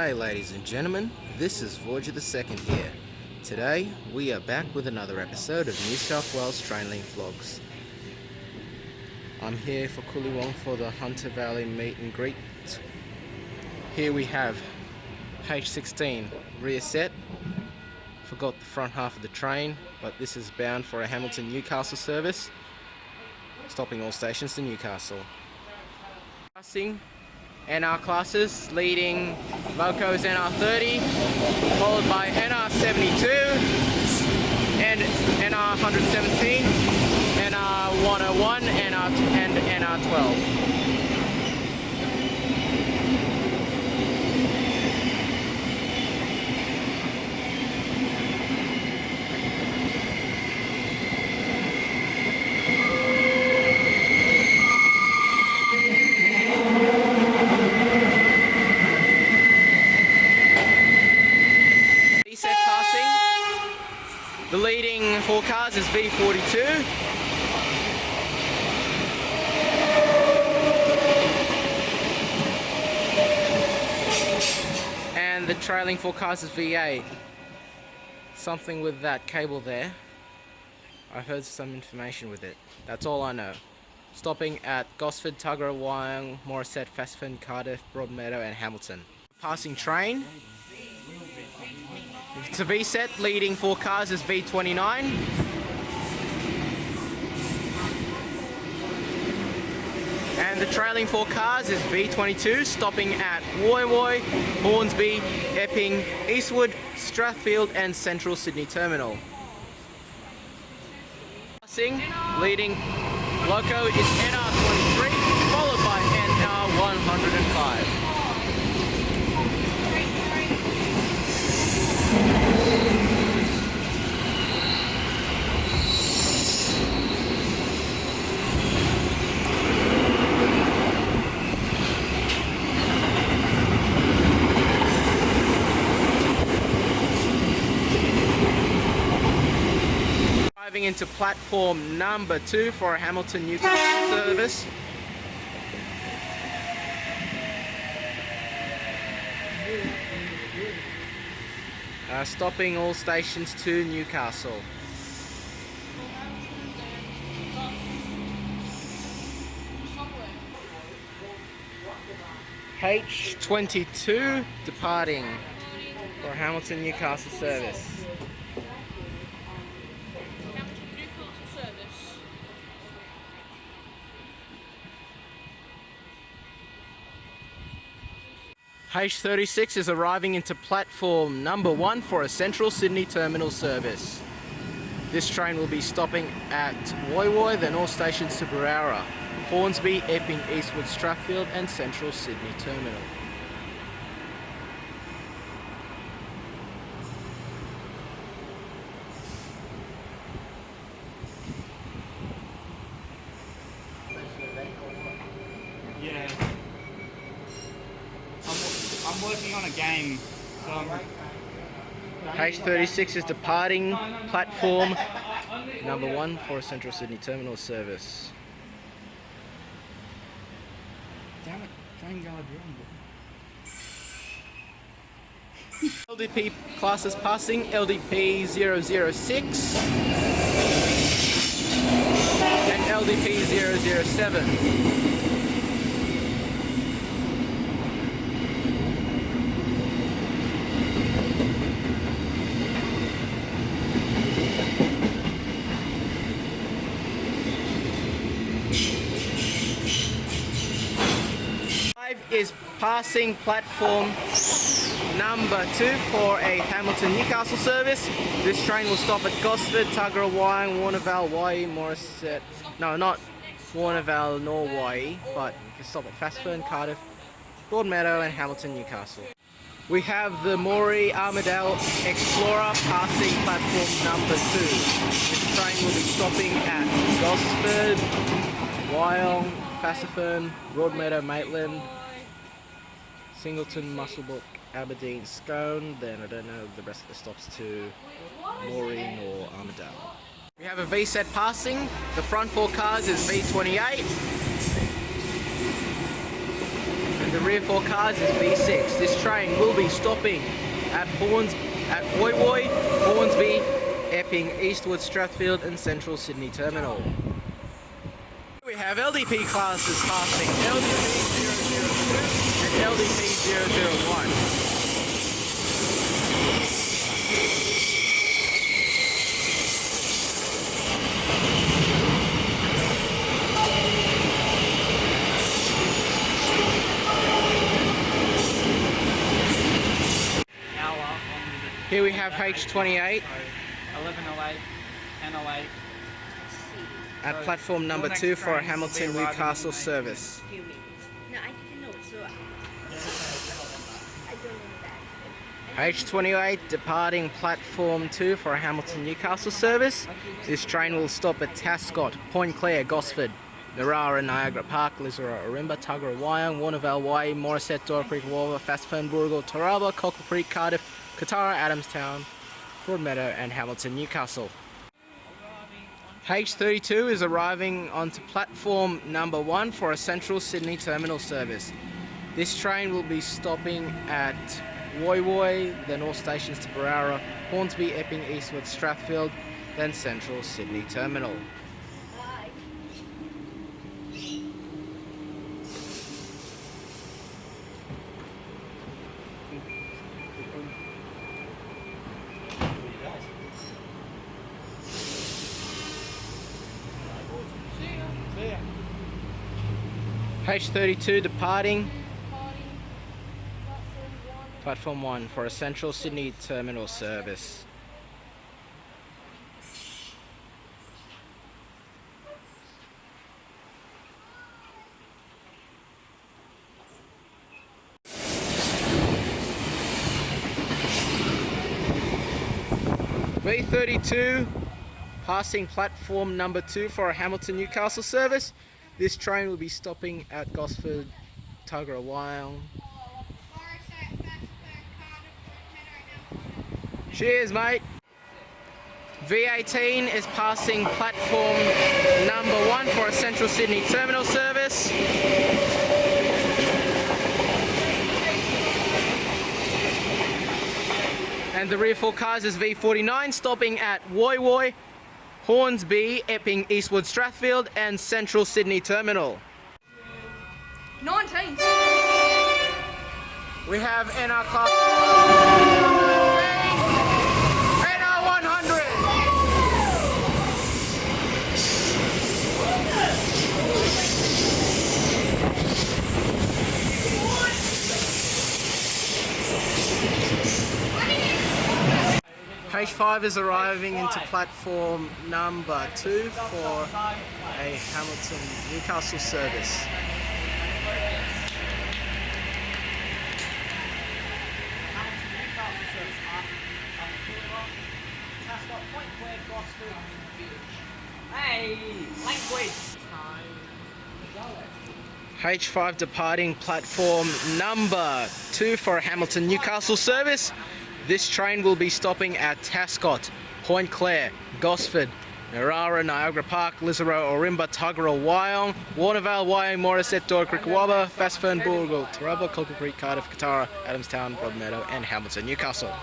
G'day ladies and gentlemen, this is Voyager the Second here. Today we are back with another episode of New South Wales Trainlink vlogs. I'm here for Koolewong for the Hunter Valley meet and greet. Here we have H16 rear set. Forgot the front half of the train, but this is bound for a Hamilton Newcastle service, stopping all stations to Newcastle. Passing NR classes, leading locos NR30, followed by NR72 and NR117, NR101 and NR12. The leading four cars is V42. And the trailing four cars is V8. Something with that cable there. I heard some information with it. That's all I know. Stopping at Gosford, Tuggerah, Wyong, Morisset, Fassfern, Cardiff, Broadmeadow and Hamilton. Passing train. It's a V set, leading four cars is V29. And the trailing four cars is V22, stopping at Woy Woy, Hornsby, Epping, Eastwood, Strathfield and Central Sydney Terminal. Passing, leading loco is NR23, followed by NR105. Driving into platform number 2 for a Hamilton Newcastle service. Stopping all stations to Newcastle. H22 departing for a Hamilton Newcastle service. H36 is arriving into platform number 1 for a Central Sydney Terminal service. This train will be stopping at Woy Woy, then all stations to Berowra, Hornsby, Epping, Eastwood, Strathfield and Central Sydney Terminal. Yeah. I'm working on a game, so H36 is departing platform number 1 for a Central Sydney Terminal service. damn it, train guard wrong. LDP classes passing, LDP 006 and LDP 007. 5 is passing platform number 2 for a Hamilton Newcastle service. This train will stop at Gosford, Tuggerah, Wyong, Warnervale, Waihi, Morisset. No, not Warnervale nor Waihi, but you can stop at Fassfern, Cardiff, Broadmeadow and Hamilton Newcastle. We have the Moree Armadale Explorer passing platform number 2. This train will be stopping at Gosford, Wyong, Fassfern, Broadmeadow, Maitland, Singleton, Muswellbrook, Aberdeen, Scone, then I don't know the rest of the stops to Moree or Armadale. We have a V set passing. The front four cars is V28. And the rear four cars is V6. This train will be stopping at Woy Woy, Hornsby, Epping, Eastwood, Strathfield and Central Sydney Terminal. We have LDP classes passing LDP 002 and LDP 001. Here we have H28 11:08, 10:08. at platform number 2 for a Hamilton Newcastle service. Few minutes. No, I didn't know, so I don't know that. H28 departing platform 2 for a Hamilton Newcastle service. This train will stop at Tascott, Point Clare, Gosford, Narara, Niagara Park, Lisara, Orimba, Tuggerah, Wyong, Warnervale, Wai, Morisset, Dora Creek, Walver, Fastfern, Burgal, Taraba, Cockle Creek, Cardiff, Katara, Adamstown, Broadmeadow and Hamilton Newcastle. H32 is arriving onto platform number 1 for a Central Sydney Terminal service. This train will be stopping at Woy Woy, then all stations to Barara, Hornsby, Epping, Eastwood, Strathfield, then Central Sydney Terminal. H32 departing platform 1 for a Central Sydney Terminal service. V32 passing platform number 2 for a Hamilton Newcastle service. This train will be stopping at Gosford, Tuggerah, Wyong. Cheers, mate. V18 is passing platform number 1 for a Central Sydney Terminal service. And the rear four cars is V49 stopping at Woy Woy, Hornsby, Epping, Eastwood, Strathfield and Central Sydney Terminal. 19. We have NR class NR 100. H5 is arriving into platform number 2 for a Hamilton Newcastle service. Hey, language. H5 departing platform number 2 for a Hamilton Newcastle service. This train will be stopping at Tascott, Point Clare, Gosford, Narara, Niagara Park, Lisaro, Orimba, Tuggerah, Wyong, Warnervale, Wyong, Morisset, Dora Creek, Wabba, Fastfern, Burgal, Taraba, Cockle Creek, Cardiff, Katara, Adamstown, Broadmeadow and Hamilton Newcastle.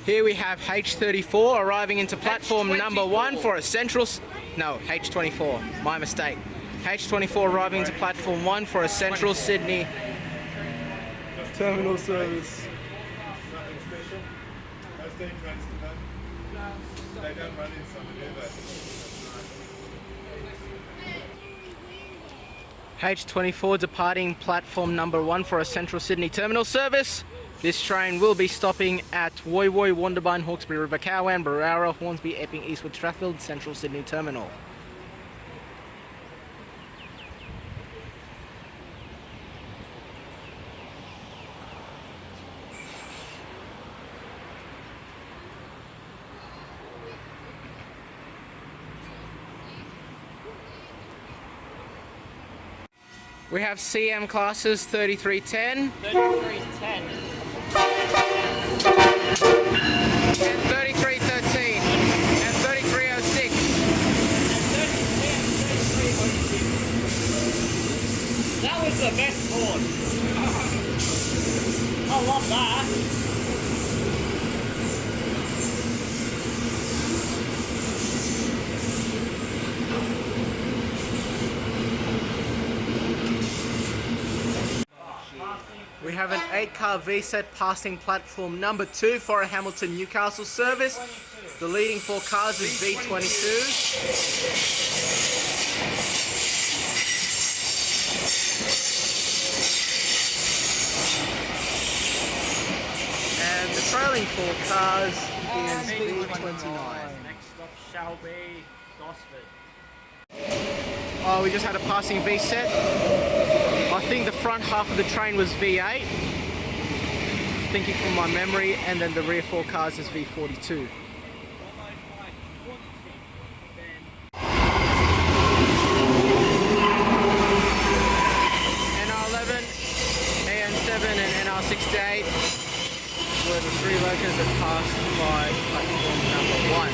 Here we have H34 arriving into platform number 1 for a H24, my mistake. H24 arriving into platform 1 for a Central Sydney Terminal service. Nothing special. Most day trains to them. They don't run in summer, do they? H24 departing platform number 1 for a Central Sydney Terminal service. This train will be stopping at Woy Woy, Wonderbine, Hawkesbury River, Cowan, Barara, Hornsby, Epping, Eastwood, Strathfield, Central Sydney Terminal. We have CM classes 3310 3310. and 3313 and 3306. We have an 8-car VSET passing platform number 2 for a Hamilton Newcastle service. The leading 4 cars is V22. And the trailing 4 cars is V29. Next stop shall be Gosford. Oh, we just had a passing VSET. I think the front half of the train was V8. Thinking from my memory, and then the rear 4 cars is V42. NR11, AN7 and NR68 were the 3 locos that passed by platform number 1.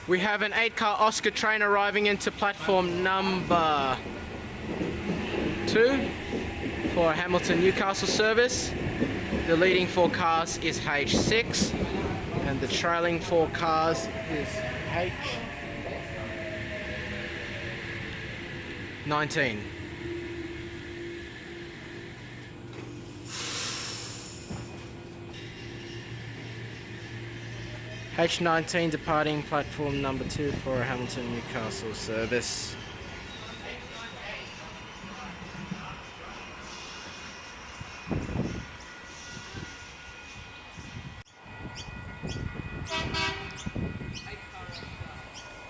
We have an 8-car Oscar train arriving into platform number 2 for a Hamilton Newcastle service. The leading 4 cars is H6 and the trailing 4 cars is H19. H19 departing platform number 2 for a Hamilton Newcastle service.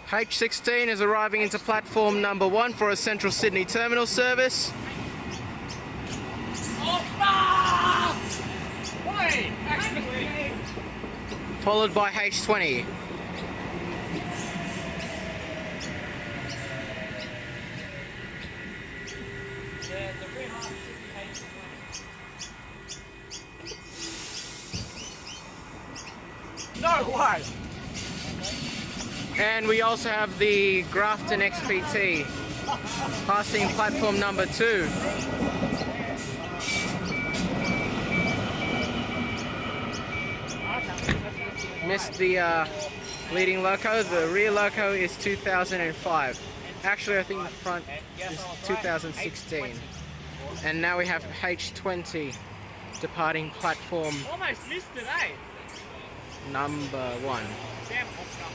H16 is arriving into platform number 1 for a Central Sydney terminal service. Followed by H20. No way! And we also have the Grafton XPT passing platform number 2. Missed the leading loco. The rear loco is 2005. Actually, I think the front is 2016. And now we have H20 departing platform Almost missed it, eh? number 1. Damn, Oscar.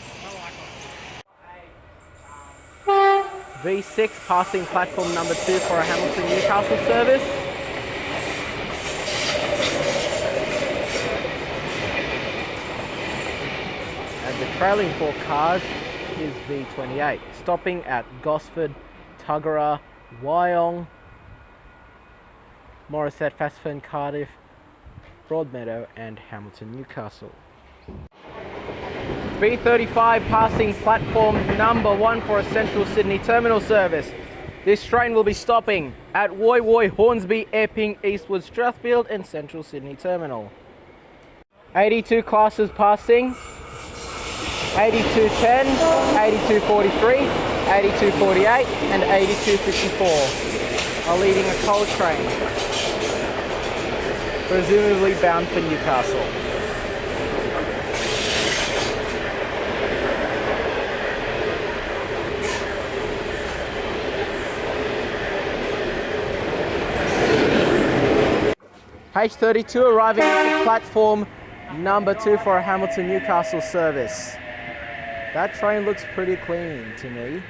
V6 passing platform number 2 for a Hamilton Newcastle service. And the trailing 4 cars is V28, stopping at Gosford, Tuggerah, Wyong, Morisset, Fassfern, Cardiff, Broadmeadow and Hamilton Newcastle. V35 passing platform number 1 for a Central Sydney terminal service. This train will be stopping at Woy Woy, Hornsby, Epping, Eastwood, Strathfield and Central Sydney Terminal. 82 classes passing, 8210, 8243, 8248 and 8254 are leading a coal train, presumably bound for Newcastle. H32 arriving at platform number 2 for a Hamilton Newcastle service. That train looks pretty clean to me.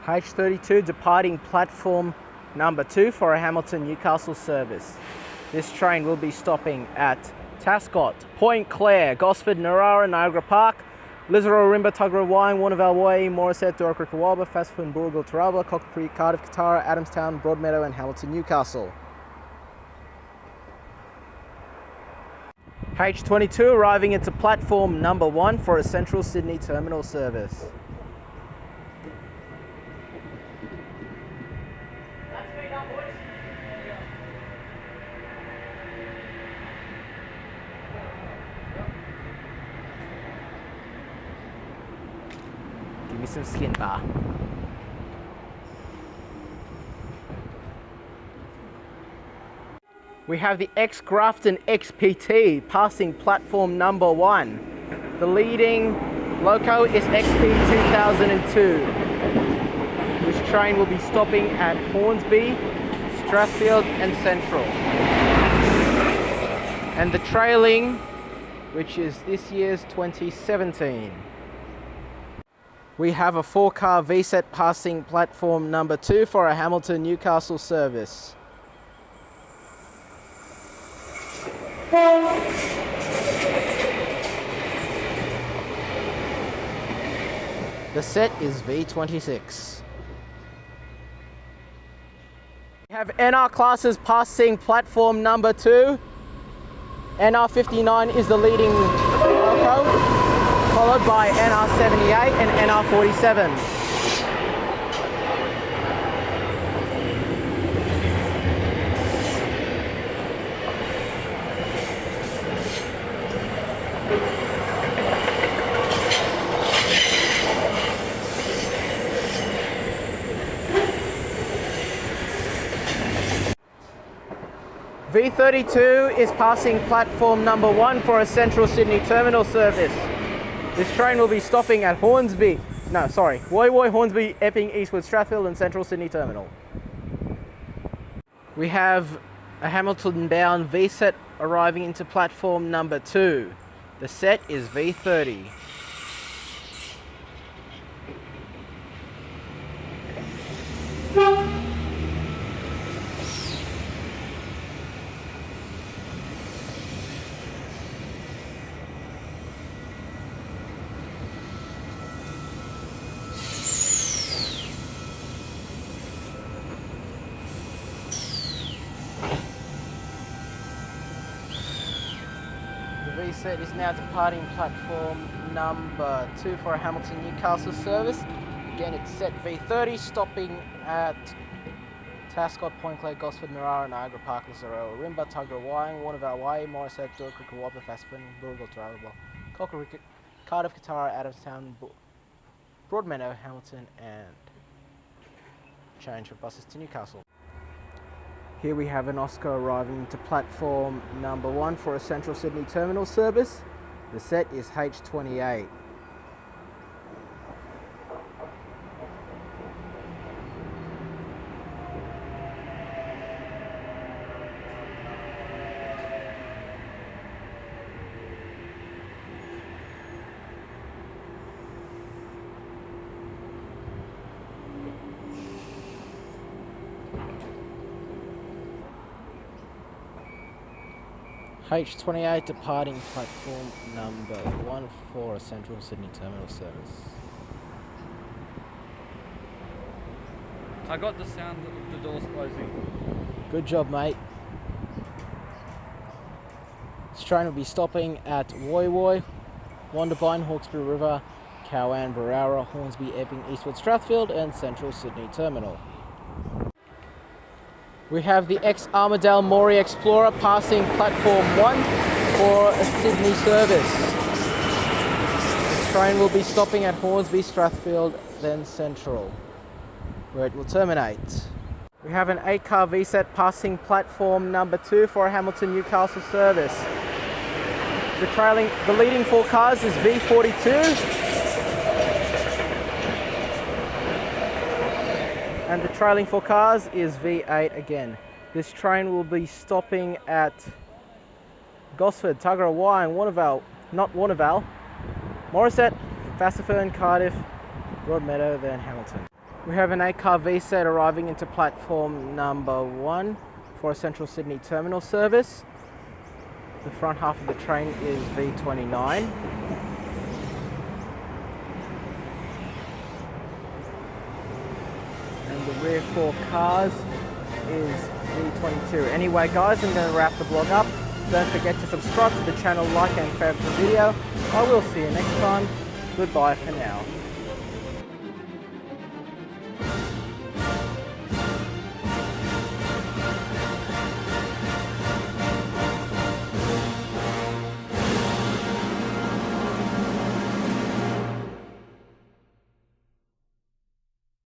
H32 departing platform number 2 for a Hamilton Newcastle service. This train will be stopping at Tascott, Point Clare, Gosford, Narara, Niagara Park, Lisero, Rimba, Tuggerah, Wyong, Warnervale Way, Morisset, Doricka, Kawalba, Fassfern, Boorgal, Taraba, Cockapoo, Cardiff, Katara, Adamstown, Broadmeadow and Hamilton Newcastle. H22 arriving into platform number 1 for a Central Sydney terminal service. me some skin bar. We have the Grafton XPT passing platform number 1. The leading loco is XP 2002. This train will be stopping at Hornsby, Strathfield and Central. And the trailing, which is this year's 2017. We have a 4-car VSET passing platform number 2 for a Hamilton Newcastle service. The set is V26. We have NR classes passing platform number 2. NR59 is the leading loco, followed by NR78 and NR47. V32 is passing platform number 1 for a Central Sydney terminal service. This train will be stopping at Woy Woy, Hornsby, Epping, Eastwood, Strathfield and Central Sydney terminal. We have a Hamilton bound VSET arriving into platform number 2. The set is V30. The VSET is now departing platform number 2 for a Hamilton Newcastle service. Again, it's set V30, stopping at Tascott, Point Clare, Gosford, Narara, Niagara, Parklands, Zero, Rimba, Tuggerah, Wyong, Warnervale, Way, Morisset, Dorcrick, Wobber, Aspen, Burrigal, Tarabla, Cockerick, Cardiff, Katara, Adamstown, Broadmeadow, Hamilton, and change for buses to Newcastle. Here we have an Oscar arriving to platform number 1 for a Central Sydney terminal service. The set is H28. H28 departing platform number 1 for a Central Sydney terminal service. I got the sound of the doors closing. Good job, mate. This train will be stopping at Woy Woy, Wondabyne, Hawkesbury River, Cowan, Barara, Hornsby, Epping, Eastwood, Strathfield and Central Sydney terminal. We have the ex-Armadale Maury Explorer passing platform 1 for a Sydney service. The train will be stopping at Hornsby, Strathfield, then Central, where it will terminate. We have an 8-car VSET passing platform number 2 for a Hamilton Newcastle service. The leading 4 cars is V42. And the trailing 4 cars is V8 again. This train will be stopping at Gosford, Tuggerah, Wyong, Warnervale, Morisset, Fassifern, Cardiff, Broadmeadow, then Hamilton. We have an 8-car VSET arriving into platform number 1 for a Central Sydney terminal service. The front half of the train is V29. And the rear 4 cars is V22. Anyway guys, I'm going to wrap the vlog up. Don't forget to subscribe to the channel, like and favorite the video. I will see you next time. Goodbye for now.